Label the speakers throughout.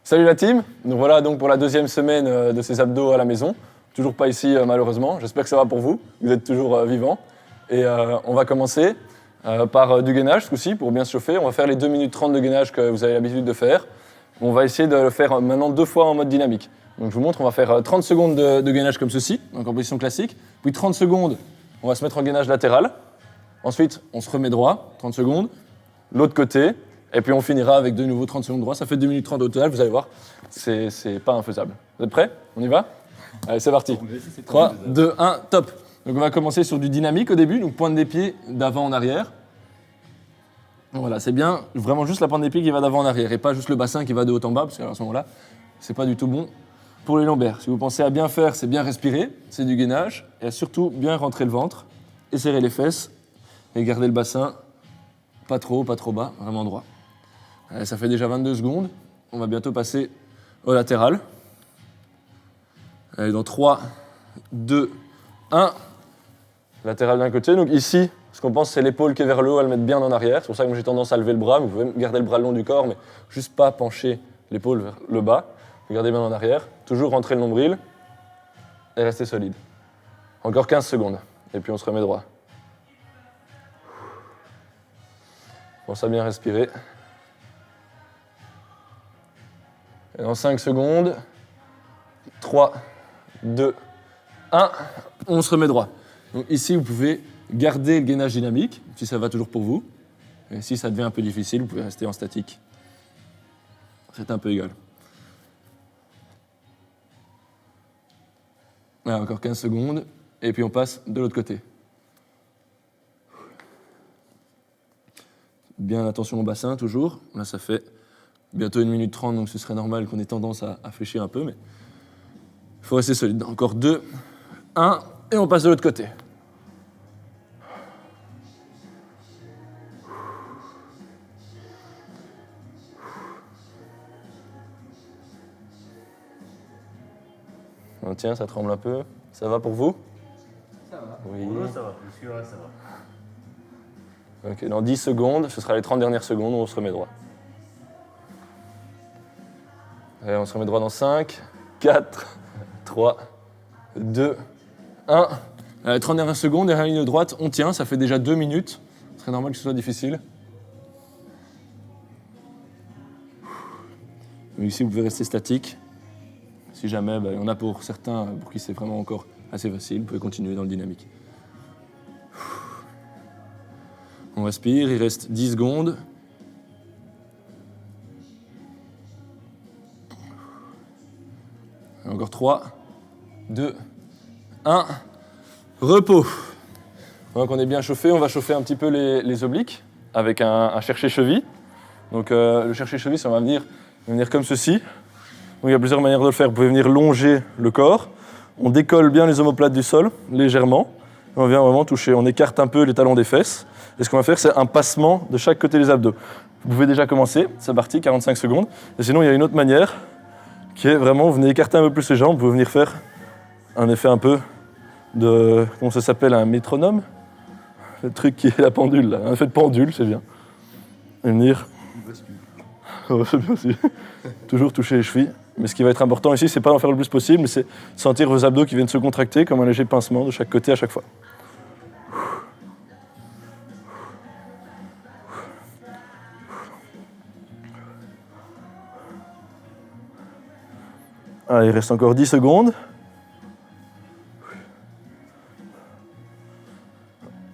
Speaker 1: Salut la team, donc voilà donc pour la deuxième semaine de ces abdos à la maison. Toujours pas ici malheureusement, j'espère que ça va pour vous, vous êtes toujours vivants. Et on va commencer par du gainage ce coup-ci pour bien se chauffer. On va faire les 2 minutes 30 de gainage que vous avez l'habitude de faire. On va essayer de le faire maintenant 2 fois en mode dynamique. Donc je vous montre, on va faire 30 secondes de gainage comme ceci, donc en position classique. Puis 30 secondes, on va se mettre en gainage latéral. Ensuite, on se remet droit, 30 secondes. L'autre côté. Et puis on finira avec de nouveau 30 secondes droit. Ça fait 2 minutes 30 au total, vous allez voir. C'est pas infaisable. Vous êtes prêts? On y va? Allez, c'est parti. 3, 2, 1, top. Donc on va commencer sur du dynamique au début. Donc pointe des pieds d'avant en arrière. Voilà, c'est bien vraiment juste la pointe des pieds qui va d'avant en arrière et pas juste le bassin qui va de haut en bas, parce qu'à ce moment-là, c'est pas du tout bon pour les lombaires. Si vous pensez à bien faire, c'est bien respirer, c'est du gainage, et surtout bien rentrer le ventre, et serrer les fesses, et garder le bassin pas trop haut, pas trop bas, vraiment droit. Allez, ça fait déjà 22 secondes, on va bientôt passer au latéral. Allez, dans 3, 2, 1, latéral d'un côté, donc ici, ce qu'on pense, c'est l'épaule qui est vers le haut, à le mettre bien en arrière. C'est pour ça que moi j'ai tendance à lever le bras. Vous pouvez garder le bras le long du corps, mais juste pas pencher l'épaule vers le bas. Vous gardez bien en arrière. Toujours rentrer le nombril et rester solide. Encore 15 secondes. Et puis on se remet droit. Pense à bien respirer. Et dans 5 secondes, 3, 2, 1, on se remet droit. Donc ici, vous pouvez garder le gainage dynamique, si ça va toujours pour vous. Et si ça devient un peu difficile, vous pouvez rester en statique. C'est un peu égal. Voilà, encore 15 secondes, et puis on passe de l'autre côté. Bien attention au bassin, toujours. Là, ça fait bientôt 1 minute 30, donc ce serait normal qu'on ait tendance à fléchir un peu, mais il faut rester solide. Encore 2, 1, et on passe de l'autre côté. On tient, ça tremble un peu. Ça va pour vous?
Speaker 2: Ça va.
Speaker 1: Oui.
Speaker 2: Pour nous, ça va. Jusque-là, ça va.
Speaker 1: Ok, dans 10 secondes, ce sera les 30 dernières secondes où on se remet droit. Allez, on se remet droit dans 5, 4, 3, 2, 1. Allez, 30 dernières secondes, derrière la ligne droite, on tient, ça fait déjà 2 minutes. Ce serait normal que ce soit difficile. Mais ici, vous pouvez rester statique. Si jamais, il y en a pour certains pour qui c'est vraiment encore assez facile, vous pouvez continuer dans le dynamique. On respire, il reste 10 secondes. Encore 3, 2, 1. Repos. Donc on est bien chauffé, on va chauffer un petit peu les obliques avec un chercher-cheville. Donc le chercher-cheville, ça va venir comme ceci. Donc il y a plusieurs manières de le faire. Vous pouvez venir longer le corps. On décolle bien les omoplates du sol, légèrement. Et on vient vraiment toucher. On écarte un peu les talons des fesses. Et ce qu'on va faire, c'est un passement de chaque côté des abdos. Vous pouvez déjà commencer. C'est parti, 45 secondes. Et sinon, il y a une autre manière qui est vraiment, vous venez écarter un peu plus les jambes. Vous pouvez venir faire un effet un peu de... Comment ça s'appelle? Un métronome? Le truc qui est la pendule, là. Un effet de pendule, c'est bien. Et venir... Oh, c'est bien aussi. Toujours toucher les chevilles. Mais ce qui va être important ici, c'est pas d'en faire le plus possible, mais c'est sentir vos abdos qui viennent se contracter comme un léger pincement de chaque côté à chaque fois. Allez, il reste encore 10 secondes.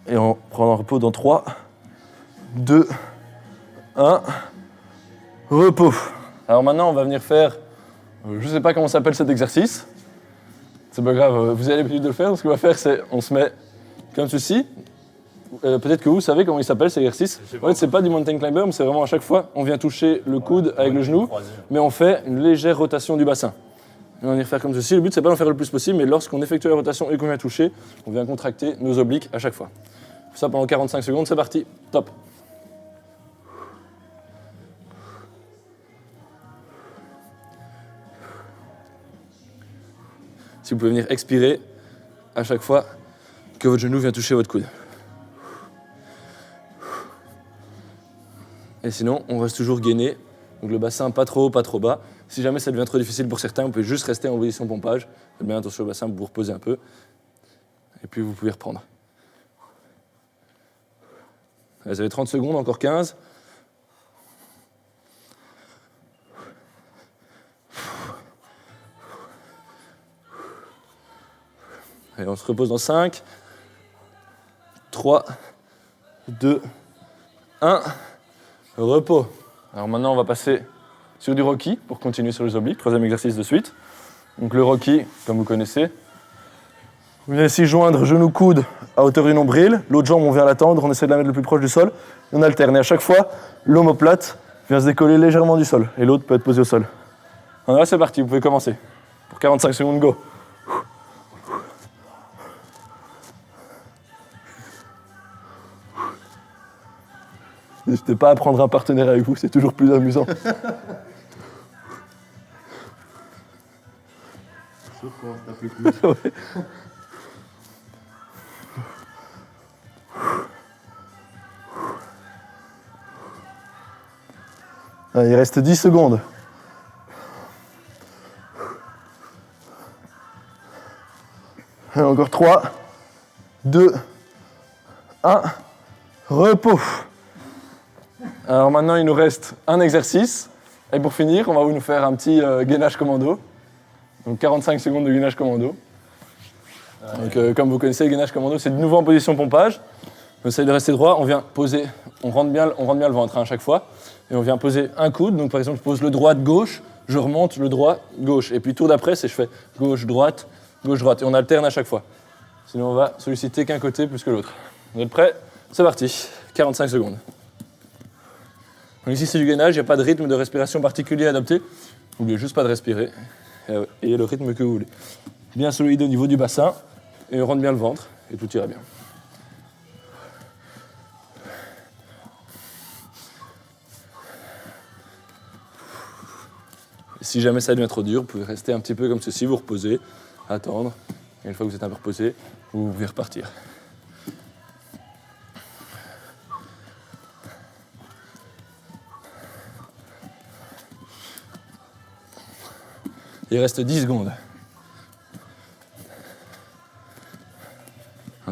Speaker 1: Et on prend un repos dans 3, 2, 1. Repos. Alors maintenant, on va venir faire... Je ne sais pas comment s'appelle cet exercice. C'est pas grave, vous avez l'habitude de le faire. Ce qu'on va faire, c'est on se met comme ceci. Peut-être que vous savez comment il s'appelle cet exercice. En fait, c'est pas du mountain climber, mais c'est vraiment à chaque fois, on vient toucher le coude avec le genou, mais on fait une légère rotation du bassin. Et on va venir faire comme ceci. Le but, c'est pas d'en faire le plus possible, mais lorsqu'on effectue la rotation et qu'on vient toucher, on vient contracter nos obliques à chaque fois. Ça pendant 45 secondes, c'est parti. Top. Si vous pouvez venir expirer à chaque fois que votre genou vient toucher votre coude. Et sinon, on reste toujours gainé. Donc le bassin pas trop haut, pas trop bas. Si jamais ça devient trop difficile pour certains, vous pouvez juste rester en position pompage. Faites bien attention au bassin pour vous reposer un peu. Et puis vous pouvez reprendre. Vous avez 30 secondes, encore 15. Et on se repose dans 5, 3, 2, 1. Repos. Alors maintenant, on va passer sur du Rocky pour continuer sur les obliques. 3e exercice de suite. Donc le Rocky, comme vous connaissez. Vous venez ici joindre genou-coude à hauteur du nombril. L'autre jambe, on vient la tendre. On essaie de la mettre le plus proche du sol. Et on alterne. Et à chaque fois, l'omoplate vient se décoller légèrement du sol. Et l'autre peut être posé au sol. Alors là, c'est parti. Vous pouvez commencer. Pour 45 secondes, go. N'hésitez pas à prendre un partenaire avec vous, c'est toujours plus amusant.
Speaker 2: Sauf quand on se tape le coude.
Speaker 1: Ouais. Allez, il reste 10 secondes. Allez, encore 3, 2, 1, repos. Alors maintenant, il nous reste un exercice. Et pour finir, on va nous faire un petit gainage commando. Donc 45 secondes de gainage commando. Donc comme vous connaissez, le gainage commando, c'est de nouveau en position pompage. On essaye de rester droit, on vient poser, on rentre bien le ventre à chaque fois. Et on vient poser un coude. Donc par exemple, je pose le droit de gauche, je remonte le droit gauche. Et puis tour d'après, c'est je fais gauche, droite. Et on alterne à chaque fois. Sinon, on va solliciter qu'un côté plus que l'autre. Vous êtes prêts? C'est parti. 45 secondes. Donc ici, c'est du gainage, il n'y a pas de rythme de respiration particulier à adopter. N'oubliez juste pas de respirer. Et le rythme que vous voulez. Bien solide au niveau du bassin. Et on rentre bien le ventre. Et tout ira bien. Et si jamais ça devient trop dur, vous pouvez rester un petit peu comme ceci, vous reposez, attendre. Et une fois que vous êtes un peu reposé, vous pouvez repartir. Il reste 10 secondes.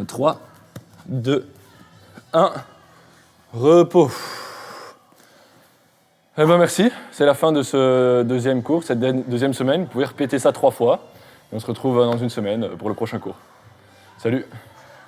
Speaker 1: 3, 2, 1. Repos. Eh ben merci, c'est la fin de ce deuxième cours, cette deuxième semaine. Vous pouvez répéter ça 3 fois. Et on se retrouve dans une semaine pour le prochain cours. Salut!